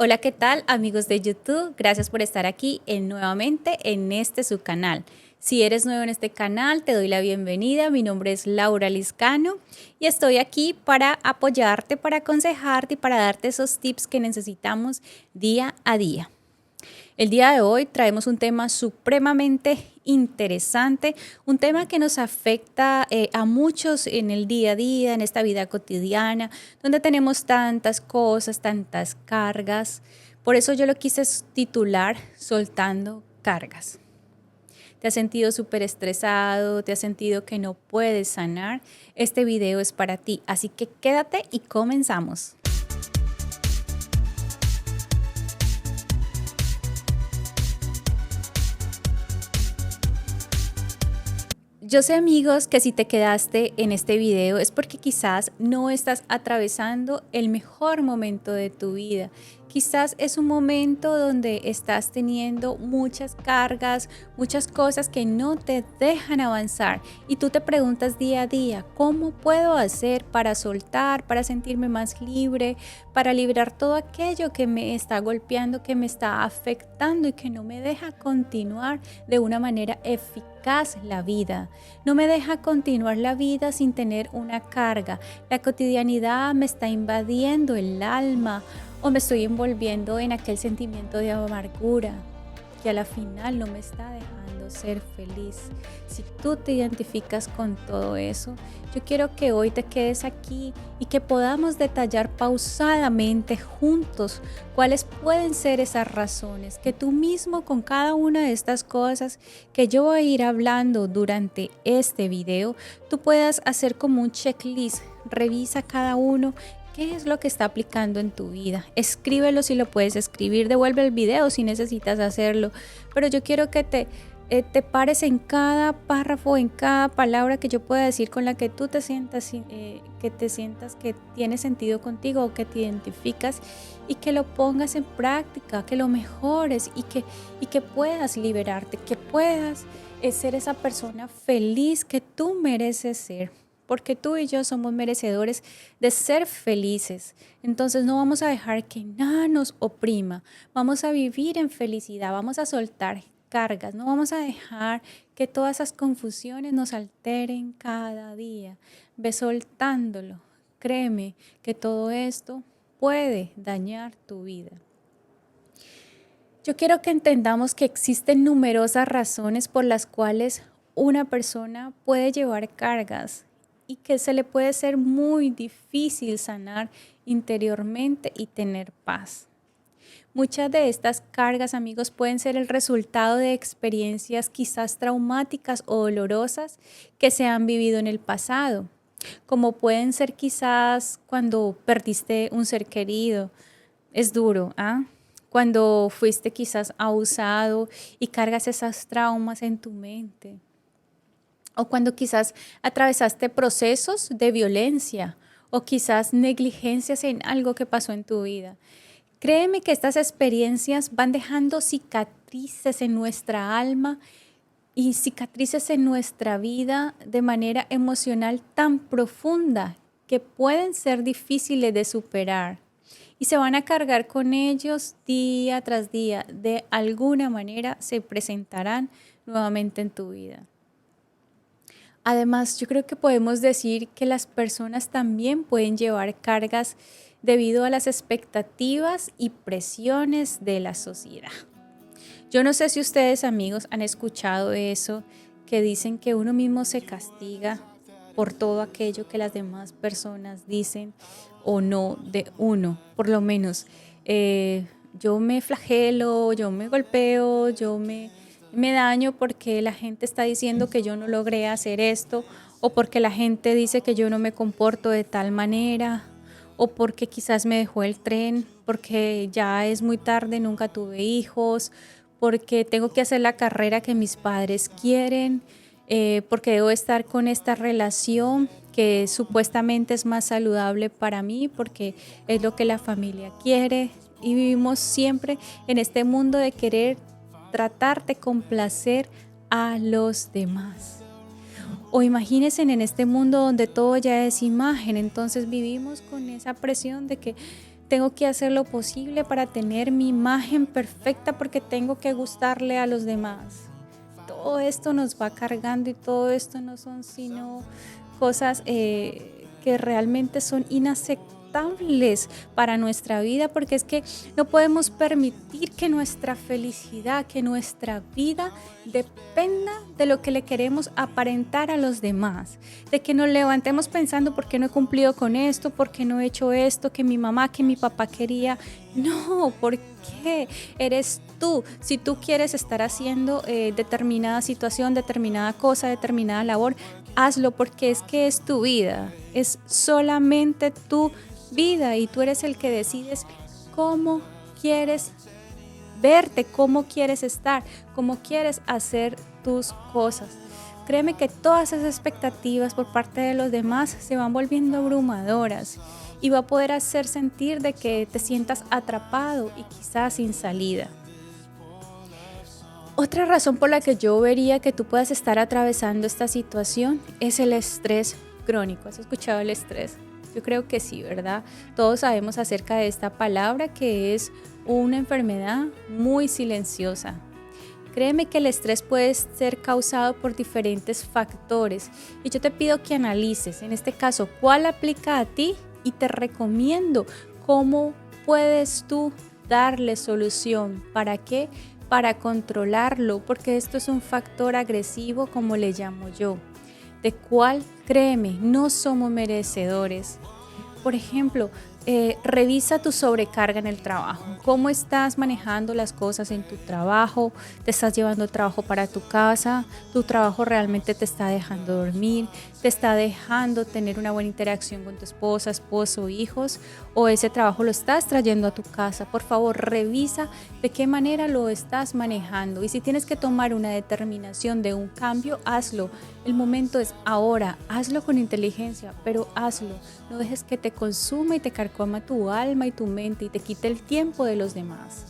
Hola, ¿qué tal amigos de YouTube? Gracias por estar aquí nuevamente en su canal. Si eres nuevo en este canal, te doy la bienvenida. Mi nombre es Laura Liscano y estoy aquí para apoyarte, para aconsejarte y para darte esos tips que necesitamos día a día. El día de hoy traemos un tema supremamente interesante, un tema que nos afecta a muchos en el día a día, en esta vida cotidiana, donde tenemos tantas cosas, tantas cargas. Por eso yo lo quise titular Soltando cargas. ¿Te has sentido súper estresado? ¿Te has sentido que no puedes sanar? Este video es para ti, así que quédate y comenzamos. Yo sé, amigos, que si te quedaste en este video es porque quizás no estás atravesando el mejor momento de tu vida. Quizás es un momento donde estás teniendo muchas cargas, muchas cosas que no te dejan avanzar y tú te preguntas día a día, ¿cómo puedo hacer para soltar, para sentirme más libre, para liberar todo aquello que me está golpeando, que me está afectando y que no me deja continuar de una manera eficaz la vida? No me deja continuar la vida sin tener una carga. La cotidianidad me está invadiendo el alma o me estoy envolviendo en aquel sentimiento de amargura que a la final no me está dejando ser feliz. Si tú te identificas con todo eso, yo quiero que hoy te quedes aquí y que podamos detallar pausadamente juntos cuáles pueden ser esas razones, que tú mismo con cada una de estas cosas que yo voy a ir hablando durante este video, tú puedas hacer como un checklist, revisa cada uno. ¿Qué es lo que está aplicando en tu vida? Escríbelo si lo puedes escribir, devuelve el video si necesitas hacerlo, pero yo quiero que te pares en cada párrafo, en cada palabra que yo pueda decir con la que tú te sientas, que tiene sentido contigo o que te identificas y que lo pongas en práctica, que lo mejores y que puedas liberarte, que puedas ser esa persona feliz que tú mereces ser. Porque tú y yo somos merecedores de ser felices. Entonces no vamos a dejar que nada nos oprima. Vamos a vivir en felicidad, vamos a soltar cargas. No vamos a dejar que todas esas confusiones nos alteren cada día. Ve soltándolo. Créeme que todo esto puede dañar tu vida. Yo quiero que entendamos que existen numerosas razones por las cuales una persona puede llevar cargas y que se le puede ser muy difícil sanar interiormente y tener paz. Muchas de estas cargas, amigos, pueden ser el resultado de experiencias quizás traumáticas o dolorosas que se han vivido en el pasado, como pueden ser quizás cuando perdiste un ser querido. Es duro, ¿ah? Cuando fuiste quizás abusado y cargas esos traumas en tu mente. O cuando quizás atravesaste procesos de violencia o quizás negligencias en algo que pasó en tu vida. Créeme que estas experiencias van dejando cicatrices en nuestra alma y cicatrices en nuestra vida de manera emocional tan profunda que pueden ser difíciles de superar. Y se van a cargar con ellos día tras día. De alguna manera se presentarán nuevamente en tu vida. Además, yo creo que podemos decir que las personas también pueden llevar cargas debido a las expectativas y presiones de la sociedad. Yo no sé si ustedes, amigos, han escuchado eso, que dicen que uno mismo se castiga por todo aquello que las demás personas dicen o no de uno. Por lo menos yo me flagelo, yo me golpeo, me daño porque la gente está diciendo que yo no logré hacer esto, o porque la gente dice que yo no me comporto de tal manera, o porque quizás me dejó el tren, porque ya es muy tarde, nunca tuve hijos, porque tengo que hacer la carrera que mis padres quieren, porque debo estar con esta relación que supuestamente es más saludable para mí, porque es lo que la familia quiere. Y vivimos siempre en este mundo de querer tratar de complacer a los demás. O imagínense en este mundo donde todo ya es imagen, entonces vivimos con esa presión de que tengo que hacer lo posible para tener mi imagen perfecta porque tengo que gustarle a los demás. Todo esto nos va cargando y todo esto no son sino cosas que realmente son inaceptables para nuestra vida, porque es que no podemos permitir que nuestra felicidad, que nuestra vida dependa de lo que le queremos aparentar a los demás, de que nos levantemos pensando por qué no he cumplido con esto, por qué no he hecho esto que mi mamá, que mi papá quería. No, ¿por qué? Eres tú. Si tú quieres estar haciendo determinada situación, determinada cosa, determinada labor, hazlo, porque es que es tu vida, es solamente tu vida y tú eres el que decides cómo quieres verte, cómo quieres estar, cómo quieres hacer tus cosas. Créeme que todas esas expectativas por parte de los demás se van volviendo abrumadoras y va a poder hacer sentir de que te sientas atrapado y quizás sin salida. Otra razón por la que yo vería que tú puedas estar atravesando esta situación es el estrés crónico. ¿Has escuchado el estrés? Yo creo que sí, ¿verdad? Todos sabemos acerca de esta palabra, que es una enfermedad muy silenciosa. Créeme que el estrés puede ser causado por diferentes factores y yo te pido que analices, en este caso, cuál aplica a ti y te recomiendo cómo puedes tú darle solución. ¿Para qué? Para controlarlo, porque esto es un factor agresivo, como le llamo yo, de cual, créeme, no somos merecedores. Por ejemplo, revisa tu sobrecarga en el trabajo. ¿Cómo estás manejando las cosas en tu trabajo? ¿Te estás llevando el trabajo para tu casa? ¿Tu trabajo realmente te está dejando dormir? ¿Te está dejando tener una buena interacción con tu esposa, esposo, hijos? ¿O ese trabajo lo estás trayendo a tu casa? Por favor, revisa de qué manera lo estás manejando. Y si tienes que tomar una determinación de un cambio, hazlo. El momento es ahora. Hazlo con inteligencia, pero hazlo. No dejes que te consuma y te carcoma tu alma y tu mente y te quite el tiempo de los demás.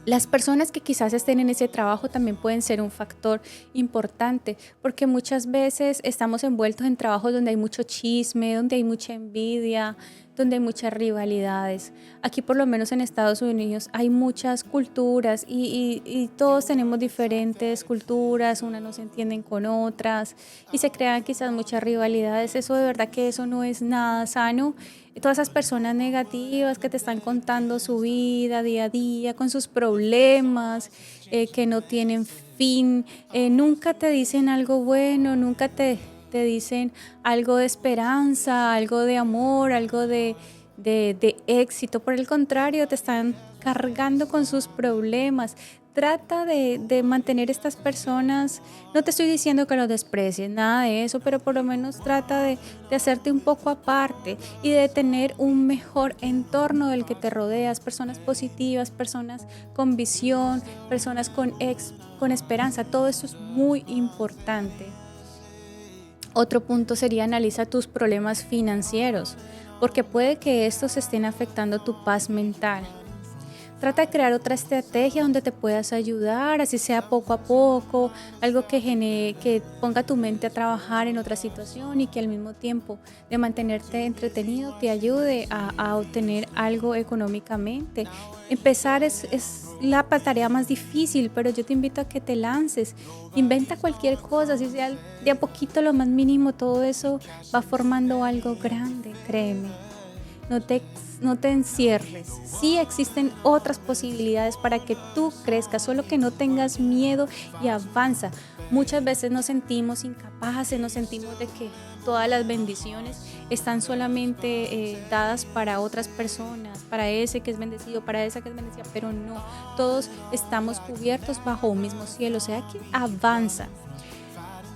Las personas que quizás estén en ese trabajo también pueden ser un factor importante, porque muchas veces estamos envueltos en trabajos donde hay mucho chisme, donde hay mucha envidia, donde hay muchas rivalidades. Aquí, por lo menos en Estados Unidos, hay muchas culturas y todos tenemos diferentes culturas, unas no se entienden con otras y se crean quizás muchas rivalidades. Eso de verdad que eso no es nada sano. Todas esas personas negativas que te están contando su vida día a día, con sus problemas, que no tienen fin, nunca te dicen algo bueno, nunca te dicen algo de esperanza, algo de amor, algo de éxito. Por el contrario, te están cargando con sus problemas. Trata de mantener estas personas, no te estoy diciendo que los desprecies, nada de eso, pero por lo menos trata de hacerte un poco aparte y de tener un mejor entorno del que te rodeas, personas positivas, personas con visión, personas con esperanza. Todo eso es muy importante. Otro punto sería analiza tus problemas financieros, porque puede que estos estén afectando tu paz mental. Trata de crear otra estrategia donde te puedas ayudar, así sea poco a poco, algo que ponga tu mente a trabajar en otra situación y que al mismo tiempo de mantenerte entretenido te ayude a obtener algo económicamente. Empezar es la tarea más difícil, pero yo te invito a que te lances. Inventa cualquier cosa, si sea de a poquito, lo más mínimo, todo eso va formando algo grande, créeme. No te encierres. Sí existen otras posibilidades para que tú crezcas, solo que no tengas miedo y avanza. Muchas veces nos sentimos incapaces, nos sentimos de que todas las bendiciones están solamente dadas para otras personas, para ese que es bendecido, para esa que es bendecida, pero no, todos estamos cubiertos bajo un mismo cielo, o sea que avanza.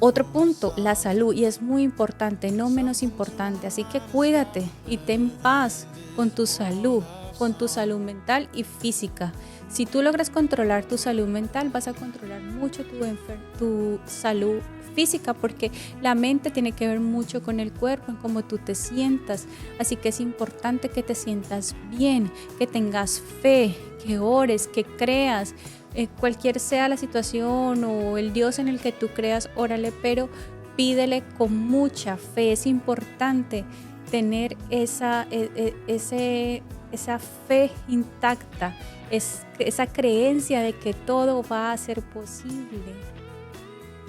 Otro punto, la salud, y es muy importante, no menos importante, así que cuídate y ten paz con tu salud mental y física. Si tú logras controlar tu salud mental, vas a controlar mucho tu salud física, porque la mente tiene que ver mucho con el cuerpo, en cómo tú te sientas. Así que es importante que te sientas bien, que tengas fe, que ores, que creas. Cualquier sea la situación o el Dios en el que tú creas, órale, pero pídele con mucha fe. Es importante tener esa fe intacta, esa creencia de que todo va a ser posible.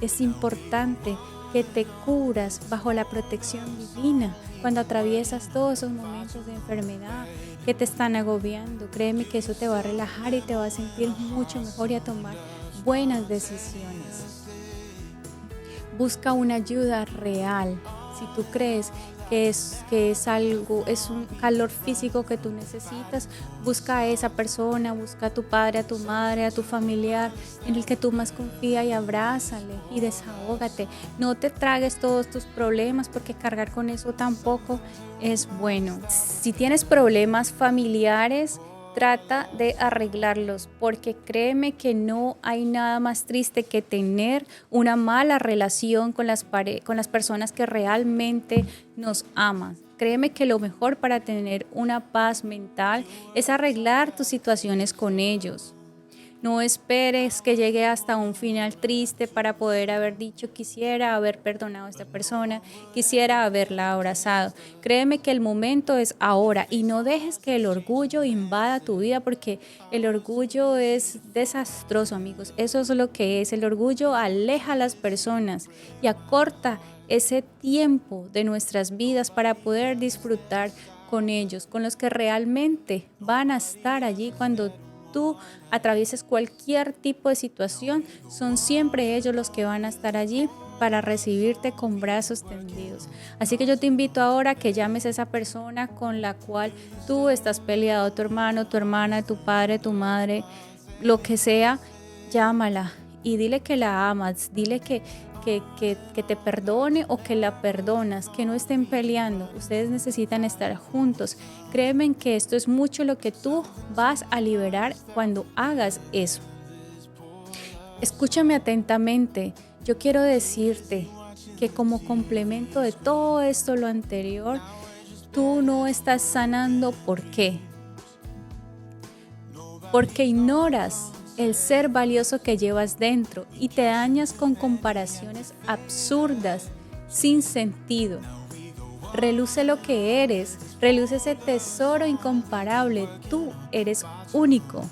Es importante que te curas bajo la protección divina cuando atraviesas todos esos momentos de enfermedad que te están agobiando. Créeme que eso te va a relajar y te va a sentir mucho mejor y a tomar buenas decisiones. Busca una ayuda real. Si tú crees que es un calor físico que tú necesitas, busca a esa persona, busca a tu padre, a tu madre, a tu familiar en el que tú más confías y abrázale y desahógate. No te tragues todos tus problemas porque cargar con eso tampoco es bueno. Si tienes problemas familiares, trata de arreglarlos, porque créeme que no hay nada más triste que tener una mala relación con las personas que realmente nos aman. Créeme que lo mejor para tener una paz mental es arreglar tus situaciones con ellos. No esperes que llegue hasta un final triste para poder haber dicho quisiera haber perdonado a esta persona, quisiera haberla abrazado. Créeme que el momento es ahora y no dejes que el orgullo invada tu vida, porque el orgullo es desastroso, amigos. Eso es lo que es. El orgullo aleja a las personas y acorta ese tiempo de nuestras vidas para poder disfrutar con ellos, con los que realmente van a estar allí cuando tú atravieses cualquier tipo de situación. Son siempre ellos los que van a estar allí para recibirte con brazos tendidos. Así que yo te invito ahora a que llames a esa persona con la cual tú estás peleado, tu hermano, tu hermana, tu padre, tu madre, lo que sea. Llámala y dile que la amas, dile que te perdone o que la perdonas, que no estén peleando. Ustedes necesitan estar juntos. Créeme que esto es mucho lo que tú vas a liberar cuando hagas eso. Escúchame atentamente. Yo quiero decirte que como complemento de todo esto, lo anterior, tú no estás sanando. ¿Por qué? Porque ignoras el ser valioso que llevas dentro y te dañas con comparaciones absurdas, sin sentido. Reluce lo que eres, reluce ese tesoro incomparable. Tú eres único.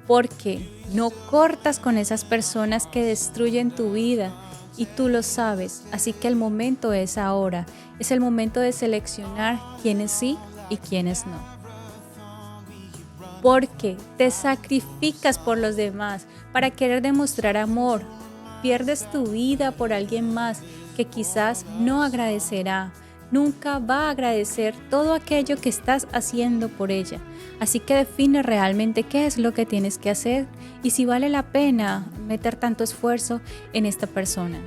Porque no cortas con esas personas que destruyen tu vida y tú lo sabes. Así que el momento es ahora. Es el momento de seleccionar quiénes sí y quiénes no. Porque te sacrificas por los demás para querer demostrar amor. Pierdes tu vida por alguien más que quizás no agradecerá. Nunca va a agradecer todo aquello que estás haciendo por ella. Así que define realmente qué es lo que tienes que hacer y si vale la pena meter tanto esfuerzo en esta persona.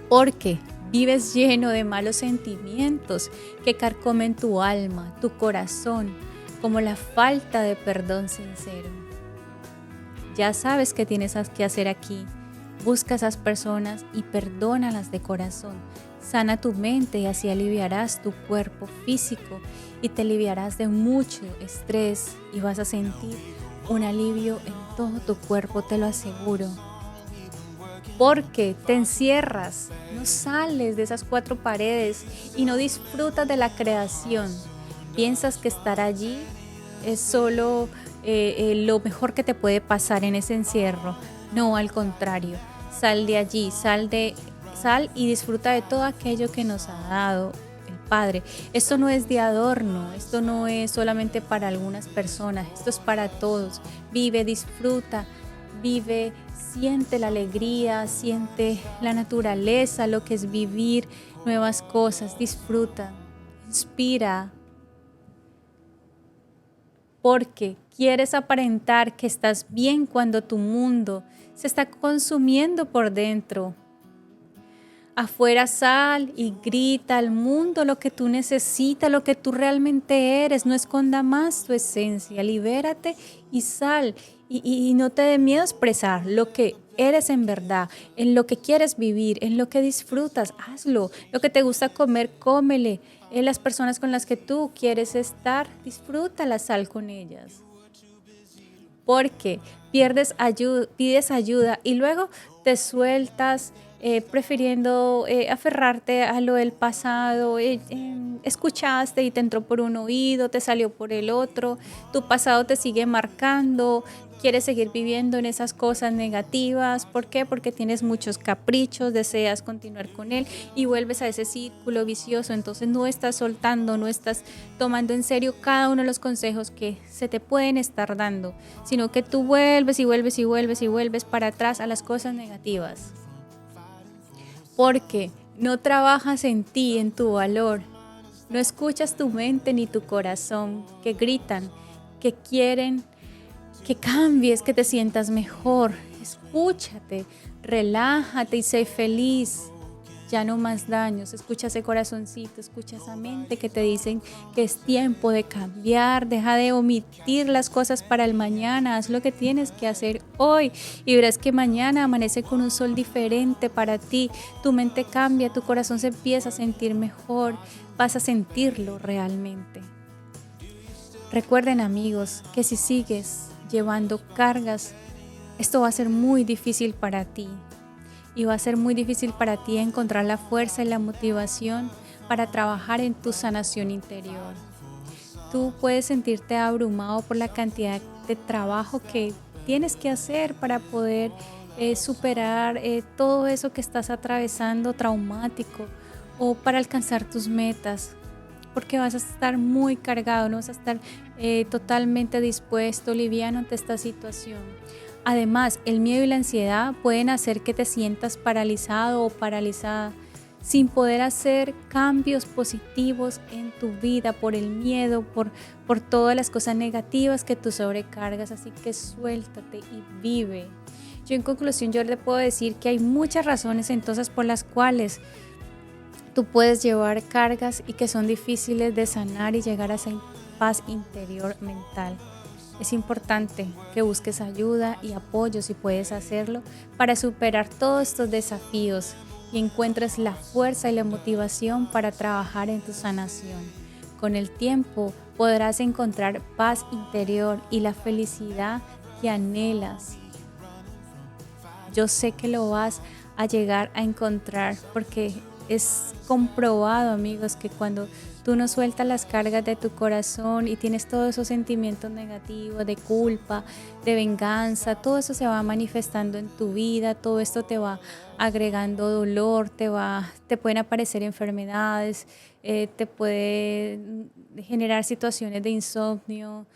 Porque vives lleno de malos sentimientos que carcomen tu alma, tu corazón, como la falta de perdón sincero. Ya sabes qué tienes que hacer aquí. Busca a esas personas y perdónalas de corazón. Sana tu mente y así aliviarás tu cuerpo físico y te aliviarás de mucho estrés y vas a sentir un alivio en todo tu cuerpo, te lo aseguro. Porque te encierras, no sales de esas 4 paredes y no disfrutas de la creación. Piensas que estar allí es solo lo mejor que te puede pasar en ese encierro. No, al contrario, sal de allí, sal y disfruta de todo aquello que nos ha dado el Padre. Esto no es de adorno, esto no es solamente para algunas personas, esto es para todos. Vive, disfruta, vive, siente la alegría, siente la naturaleza, lo que es vivir nuevas cosas, disfruta, inspira. Porque quieres aparentar que estás bien cuando tu mundo se está consumiendo por dentro. Afuera sal y grita al mundo lo que tú necesitas, lo que tú realmente eres. No esconda más tu esencia. Libérate y sal. Y no te dé miedo expresar lo que eres en verdad, en lo que quieres vivir, en lo que disfrutas. Hazlo. Lo que te gusta comer, cómele. En las personas con las que tú quieres estar, disfruta la sal con ellas. Porque pides ayuda y luego te sueltas prefiriendo aferrarte a lo del pasado. Escuchaste y te entró por un oído, te salió por el otro, tu pasado te sigue marcando, quieres seguir viviendo en esas cosas negativas. ¿Por qué? Porque tienes muchos caprichos, deseas continuar con él y vuelves a ese círculo vicioso. Entonces no estás soltando, no estás tomando en serio cada uno de los consejos que se te pueden estar dando, sino que tú vuelves y vuelves y vuelves y vuelves para atrás a las cosas negativas. Porque no trabajas en ti, en tu valor. No escuchas tu mente ni tu corazón que gritan, que quieren que cambies, que te sientas mejor. Escúchate, relájate y sé feliz. Ya no más daños. Escucha ese corazoncito, escucha esa mente que te dicen que es tiempo de cambiar. Deja de omitir las cosas para el mañana. Haz lo que tienes que hacer hoy y verás que mañana amanece con un sol diferente para ti. Tu mente cambia, tu corazón se empieza a sentir mejor. Vas a sentirlo realmente. Recuerden, amigos, que si sigues llevando cargas, esto va a ser muy difícil para ti y va a ser muy difícil para ti encontrar la fuerza y la motivación para trabajar en tu sanación interior. Tú puedes sentirte abrumado por la cantidad de trabajo que tienes que hacer para poder superar todo eso que estás atravesando traumático o para alcanzar tus metas, porque vas a estar muy cargado, no vas a estar totalmente dispuesto, liviano ante esta situación. Además, el miedo y la ansiedad pueden hacer que te sientas paralizado o paralizada sin poder hacer cambios positivos en tu vida por el miedo, por todas las cosas negativas que tú sobrecargas. Así que suéltate y vive. Yo en conclusión, yo le puedo decir que hay muchas razones entonces por las cuales tú puedes llevar cargas y que son difíciles de sanar y llegar a esa paz interior mental. Es importante que busques ayuda y apoyo si puedes hacerlo para superar todos estos desafíos y encuentres la fuerza y la motivación para trabajar en tu sanación. Con el tiempo podrás encontrar paz interior y la felicidad que anhelas. Yo sé que lo vas a llegar a encontrar porque es comprobado, amigos, que cuando tú no sueltas las cargas de tu corazón y tienes todos esos sentimientos negativos, de culpa, de venganza, todo eso se va manifestando en tu vida, todo esto te va agregando dolor, te pueden aparecer enfermedades, te puede generar situaciones de insomnio.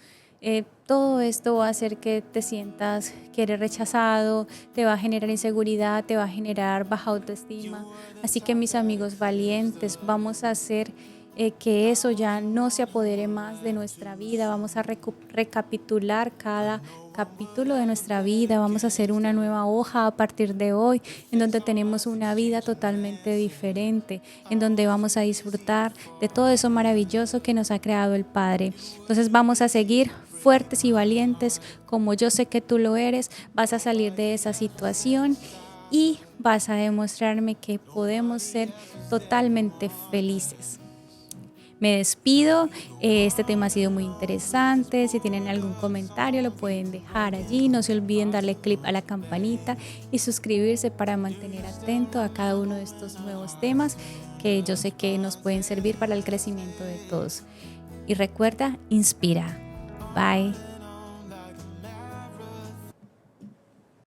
Todo esto va a hacer que te sientas que eres rechazado, te va a generar inseguridad, te va a generar baja autoestima. Así que mis amigos valientes, vamos a hacer que eso ya no se apodere más de nuestra vida. Vamos a recapitular cada capítulo de nuestra vida, vamos a hacer una nueva hoja a partir de hoy, en donde tenemos una vida totalmente diferente, en donde vamos a disfrutar de todo eso maravilloso que nos ha creado el Padre. Entonces vamos a seguir fuertes y valientes, como yo sé que tú lo eres. Vas a salir de esa situación y vas a demostrarme que podemos ser totalmente felices. Me despido, este tema ha sido muy interesante. Si tienen algún comentario lo pueden dejar allí. No se olviden darle clic a la campanita y suscribirse para mantener atento a cada uno de estos nuevos temas que yo sé que nos pueden servir para el crecimiento de todos. Y recuerda, inspira. Bye.